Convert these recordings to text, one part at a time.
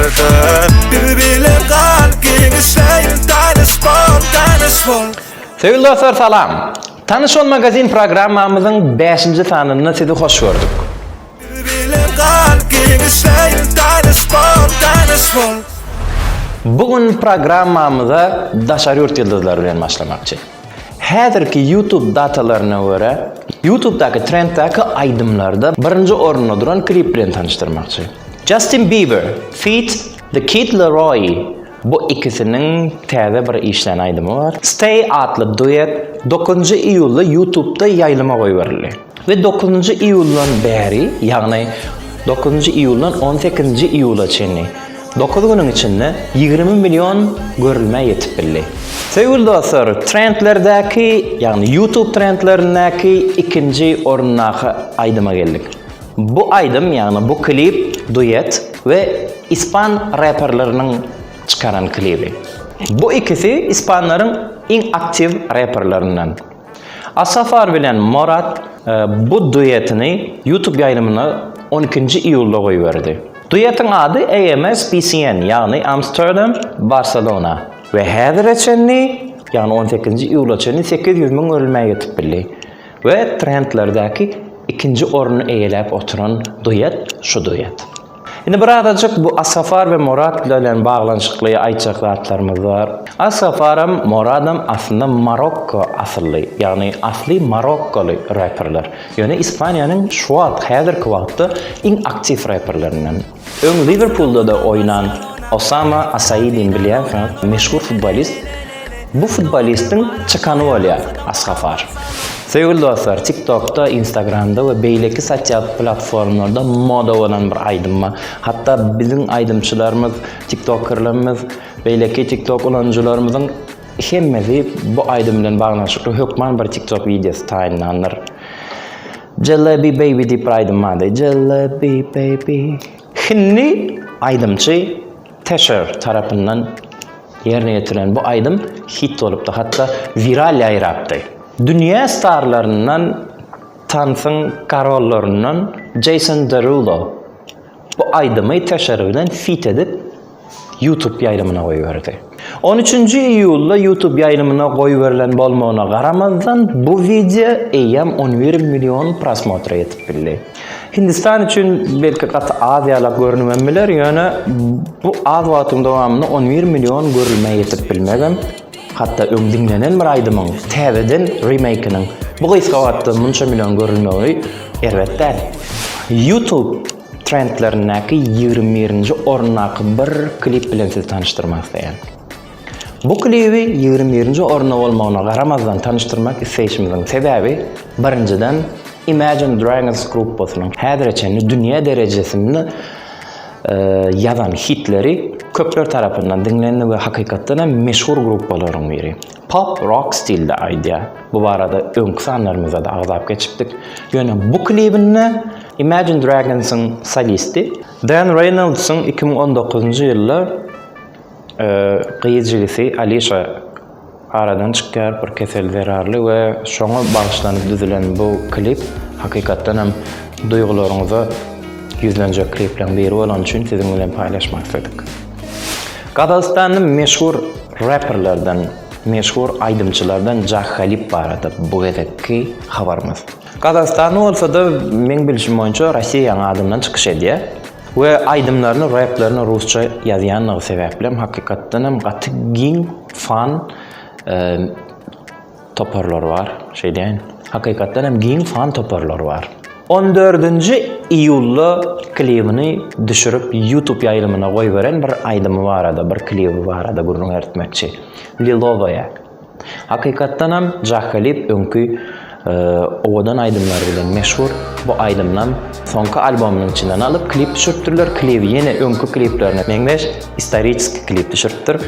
vardı. Bir bilim kalbini şeyin tanış bol. Sevgili dostlar salam. Tanış ol magazin programmamızın 5. sanını sizi hoş gördük. Bir bilim kalbini şeyin tanış bol. Bugün programmamıza Daşar Yurt Yıldızları bilen başlamakçı. Häzirki YouTube datalarına göre YouTube'daki trenddeki aydımlarda birinci orunda duran klip bilen tanıştırmakçı. Justin Bieber feat. The Kid Laroi. Bu ikisinin täze bir işlen aydımı var. Stay adlı duet 9 iyulda YouTube'da yayılıma koyuverildi. Ve 9 iyuldan beri, yani 9 iyuldan 18 iyula çenli 9 günün içinde 20 milyon görülme yetip bildi. Sevgili dostlar, trendlerdeki, yani YouTube trendlerindeki ikinci orundaki aydıma geldik. Bu aydım, yani bu klip, duet ve İspan rapperlerinin çıkaran klibi. Bu ikisi İspanların en aktif rapperlerinden. Asafar bilen Morat bu duetini YouTube yayınımına 12 iyulda koyuverdi. Duetin adı AMS-BCN, yani Amsterdam Barcelona. Ve her reçenli, yani 18 iyulda çenli 800 bin görülmeye yetip bildi. Ve trendlerdeki ikinci orunu eğilip oturan duet şu duet. Şimdi birazcık bu Asafar ve Morat ile bağlanışıklığı aytacaklarımız var. Asafar'ım, Morat'ım aslında Marokko asıllı, yani asli Marokkolu rapperler. Yani İspanya'nın şu an häzirki wagtda en aktif rapperlerinden. Ön Liverpool'da da oynan Osama Asaidin bilen meşhur futbolist. Bu futbolistin çıkanı oluyor Asafar. Sevgili dostlar, TikTok'ta, Instagram'da ve beyleki sosyal platformlarda moda olan bir aydınma. Hatta bizim aydımçılarımız, TikTokerlarımız, beyleki TikTok oyuncularımızın hemmesi bu aydımdan bağlanışıklı hükman bir TikTok videosu tayinlanır. Jalebi Baby deyip aydınmadı. Jalebi Baby. Şimdi aydımçı Tesher tarafından yerine getirilen bu aydım hit olup da hatta viral yayraptı. Dünya starlarından Tanfın Karollarından Jason Derulo bu aydımı teşerrüden fit edip YouTube yayınımına koyuverdi. 13. iyulda YouTube yayınımına koyuverilen bolmağına qaramazdan bu video eyyam 11 milyon prosmotra yetip bildi. Hindistan için belki katı Aziyalak görünmemler, yani bu az vaatın devamında 11 milyon görülmeye yetip bilmegem. Hatta dinlenen bir aydımın, TV'den remake'inin bu kıyska vaatda munça milyon görülmeyi elbette. YouTube trendlerindeki 20. orundaki bir klip bilen sizi tanıştırmak isteyen. Bu klibi 20. oruna olmağına qaramazdan tanıştırmak isteyişimizin sebebi birinciden Imagine Dragons grupposunun häzirçe dünya derecesinde yazan hitleri köpler tarafından dinlenen ve hakikaten meşhur grupların biri. Pop rock stilde aydı. Bu arada önksanlarımıza da azap geçiptik. Yani bu klibinde Imagine Dragons'ın solisti Dan Reynolds'ın 2019 yılda kıyıcılısı Alicia aradan çıkar bir kesel zararlı ve şuna bağışlanıp düzülen bu klip hakikaten hem duygularınıza yüzlerce kliplen biri olan için sizinle paylaşmak istedik. Kazakistan'ın meşhur rapperlerden, meşhur aydımçılardan Jah Khalib barada bu gedeki haberimiz. Kazakistan'ın olsa da men bilişim boyunca Rossiya adından çıkış ediyor. Ve aydımlarını, raplerini Rusça yazıyanlığı sebeple hakikaten hem katı ging fan toparlar var. Hakikaten hem ging fan toparlar var. 14. iyulda klibini düşürüp YouTube yayılımına koyuveren bir aydımı var arada, bir klibi var arada bunu öğretmekçi. Lilova'ya. Hakikaten hem Jah Khalib önkü ovadan aydımlar bilen meşhur. Bu aydımdan sonki albomunun içinden alıp klip düşürttürler. Klibi yine önkü kliplerine mengeş historisk klip düşürttür.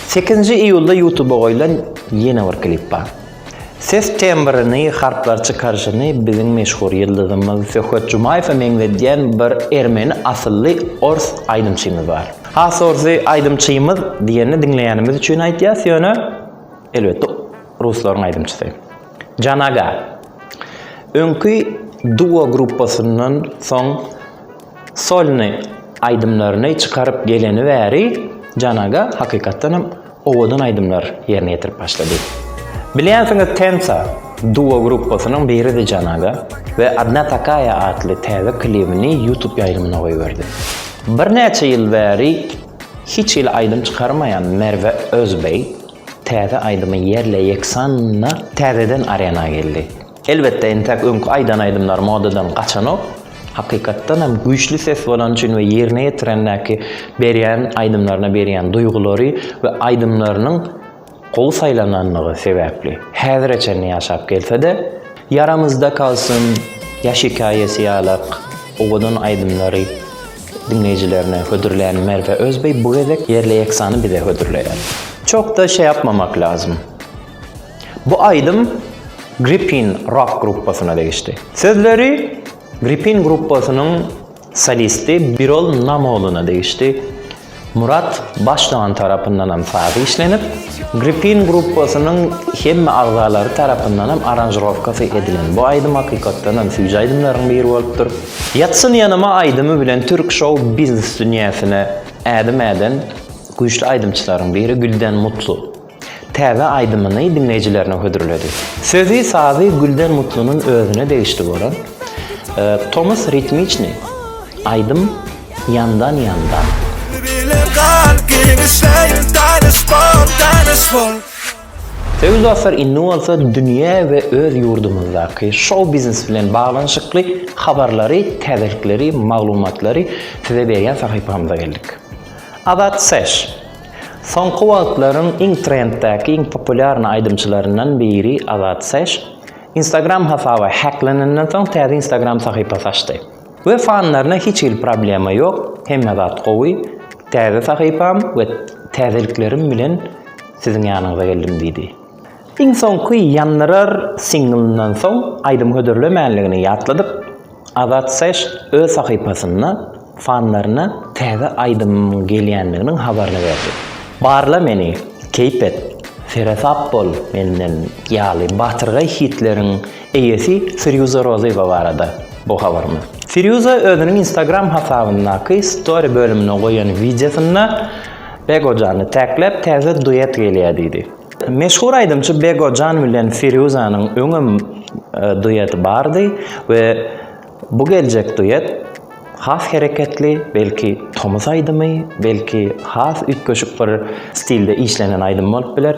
8. iyulda YouTube'a koyulan yine bir klip var. Ses tembrini, harplar çıkarışını bizim meşhur yıldızımız Söhbet Cumayev'e menglediyen bir Ermeni asıllı Ors aydımçımız var. Has Ors'u aydımçımız diyenini dinleyenimiz için aytıyaz, yani elbette Rusların aydımçısı. Janaga. Önkü duo gruppasının son solni aydımlarını çıkarıp geleni veri janaga hakikatdan hem owadan aydımlar yerine getirip başladı. Biliyorsunuz Tensa duo gruppasının biri de janaga ve Adna Takaya adlı teze klibini YouTube yayınına koyuverdi. Bir neçe yıl beri hiç il aydın çıkarmayan Merve Özbey teze aydımı yerle yeksanla tezeden arena geldi. Elbette entek önkü aydan aydımlar modadan kaçan o, hakikattan hem güçlü ses olan için ve yerine getirenleki beriyen aydımlarına beriyen duyguları ve aydımlarının kol saylananlığı sebepli. Her reçelini yaşap gelse de yaramızda kalsın, yaş hikayesi yalık, oğudun aydımları dinleyicilerine hödürleyen Merve Özbey bu gedek yerle yeksanı bir de hödürleyen. Çok da şey yapmamak lazım. Bu aydım Gripin rock gruppasına değişti. Sözleri Gripin gruppasının solisti Birol Namoğlu'na değişti. Murat Başdoğan tarafından saati işlenip, Gripin gruppasının hem ağzaları tarafından aranjировkası edilen bu aydım hakikattan süyücü aydımların biri olupdur. Yatsın yanıma aydımı bilen Türk show business dünyasına adım eden güçlü aydımçıların biri Gülden Mutlu. Teve aydımını dinleyicilerine hödürledi. Sözü sahibi Gülden Mutlu'nun özüne değişti olan Thomas Ritmichni aydım yandan yandan. Sevgili dostlar, inni olsa dünya ve öz yurdumuzdaki show business bilen bağlanışıklı haberleri, tedarikleri, malumatları size bergen sahipamıza geldik. Azat Sesh. Soňky wagtlaryň iň trenddäki, iň populyar aydymçylaryndan biri Azat Sesh, Instagram hasaby hackleninden soň täze Instagram sahypasy açdy. We fanlaryna hiç il problema yok. Hem Azat gowy, täze sahypam we täzeliklerim bilen sizin ýanyňyza geldim diýdi. Iň soňky ýanlarar single'ndan soň aydym hödürlemänligini ýatladyp, Azat Sesh öz sahypasyna fanlaryna täze aydym gelýänliginiň habaryny berdi. Barla meni, keypet, Ferasap bol menden ýaly batyrgy hitleriň eýesi Firuza Rozeva barada bu habarmy. Firuza özüniň Instagram hasabyndaky story bölümine goýan videosunda Begocan'ı täklep täze duet gelýärdi. Meşhur aydymçy Begocan bilen Firuzanyň öňüm dueti bardy we bu geljek duet has hareketli, belki Thomas aydymy, belki has ütköşük bir stilde işlenen aydym bolup biler.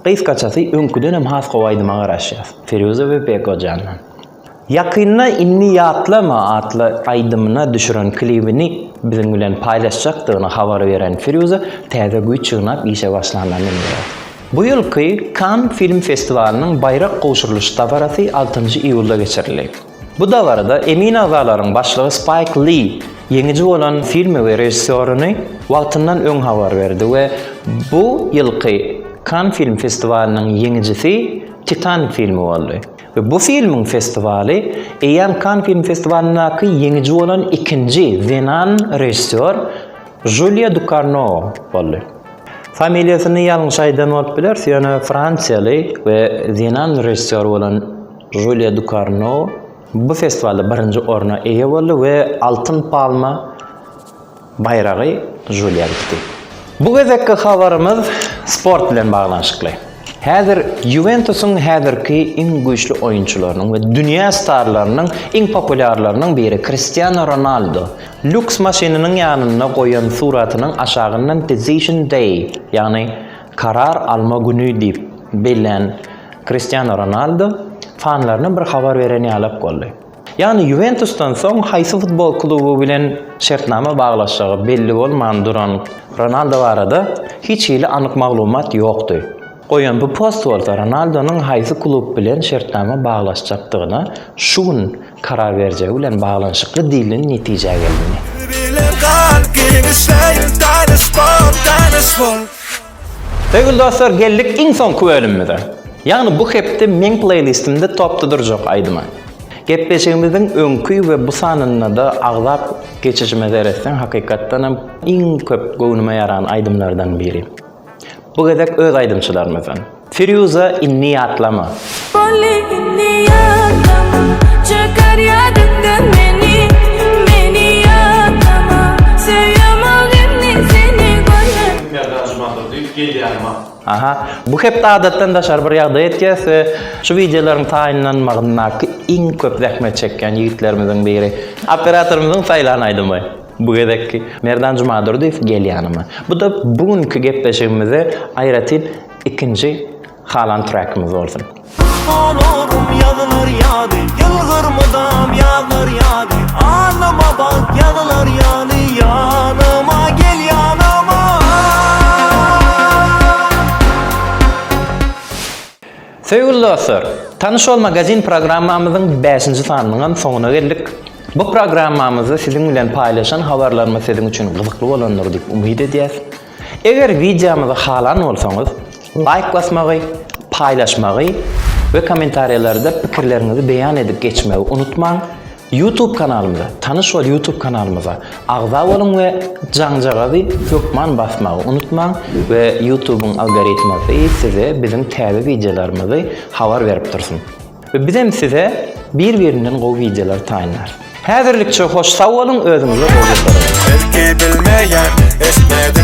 Gysgaçasy öňküden hem has gowy aydyma garaşýar. Firuza we Begocan'dan. Yakynda inni ýatlama atly aydymyna düşüren klibini biziň bilen paýlaşjakdygyny habar beren Firuza täze güýçünap işe başlandygyny bildirdi. Bu ýylky Cannes Film Festivaliniň bayrak goşuruluş dawarasy 6-njy iýulda geçirildi. Bu dawarda emin agalaryň başlygy Spike Lee ýeňiji bolan filmi we rejissörini wagtyndan öň habar berdi we bu ýylky Cannes Film Festivaliniň ýeňijisi Titan filmi boldy. Ve bu filmin festivali eýan Cannes Film Festivalindaky ýeňiji bolan ikinji Venan rejissör Julia Ducournau boldy. Familiýasyny ýalňyş aýdan bolup biler, ýöne Fransiýaly we Venan rejissör bolan Julia Ducournau bu festivalda birinci orna eýe boldy we Altyn Palma bayragy Julia gitdi. Bu gezekki habarymyz sport bilen baglanşykly. Häzir Juventus'un häzirki iň güýçli oýunçylarynyň we dünýä starlarynyň iň populyarlarynyň biri Cristiano Ronaldo lüks maşinanyň ýanyna goýan suratynyň aşagyndan Decision Day, ýani karar alma günü diýip bilen Cristiano Ronaldo fanlaryna bir habar bereni alap boldy. Ýani Juventus'tan soň haýsy futbol klubu bilen şertnama baglaşagy belli bolman duran Ronaldo barada hiç ýyly anyk maglumat ýokdy. Goýan bu post bolsa Ronaldo'nun haýsy klub bilen şertnama baglaşjakdygyna şu gün karar berjegi bilen baglanşykly diýilen netije geldi. Sevgili dostlar, geldik iň soňky bölümimize. Ýani bu hepde men playlistimde topda durjak aydyma. Gepleşigimiziň öňkü we bu sanyna da aglap geçişimiz eresden hakykatdan hem iň köp göwnüme ýaran aydymlardan biri. Bu gezek öz aydymçylarymyzdan. Firuza inni ýatlama. Inni ýatlama, çykar ýadyndan meni ýatlama. Gelýärmi? Aha, bu hep adatdan daşar bir ýagdaý etýäse, şu videolaryň taýinlanmagyna iň köp zähmet çekýän ýigitlerimizden biri operatorymyzyň Saýlan Aýdymby. Bu gedekki Merdan Jumadurdiýew gelýänmi. Bu da bugünkü gepleşigimize aýratyn ikinji halan trackimiz bolsun. Onurum yanılır yani, yılgırmıdam yanır yani. Anıma bak yanılır yani, yanıma gel yanıma. Sevgili dostlar, Tanış Ol magazin programmamyzyň 5-nji sanynyň soňuna geldik. Bu programmamyzy siziň bilen paýlaşan habarlarymyz siziň üçin gyzykly bolandyr diýip umyt edýäs. Eger videomyzy halan bolsaňyz, like basmagy, paýlaşmagy we kommentariýalarda pikirlerinizi beýan edip geçmegi unutmaň. YouTube kanalımıza, Tanış Ol YouTube kanalımıza agza bolun we jaňjagazy kökman basmagy unutmaň we YouTube'un algoritmasy size bizim täze videolarymyzy habar berip dursun. Ve bizim size bir-birinden gowy videolar taýynlar. Häzirlikçe hoş sag bolun, özüňize gowy Belki bilmeyen, eşmedi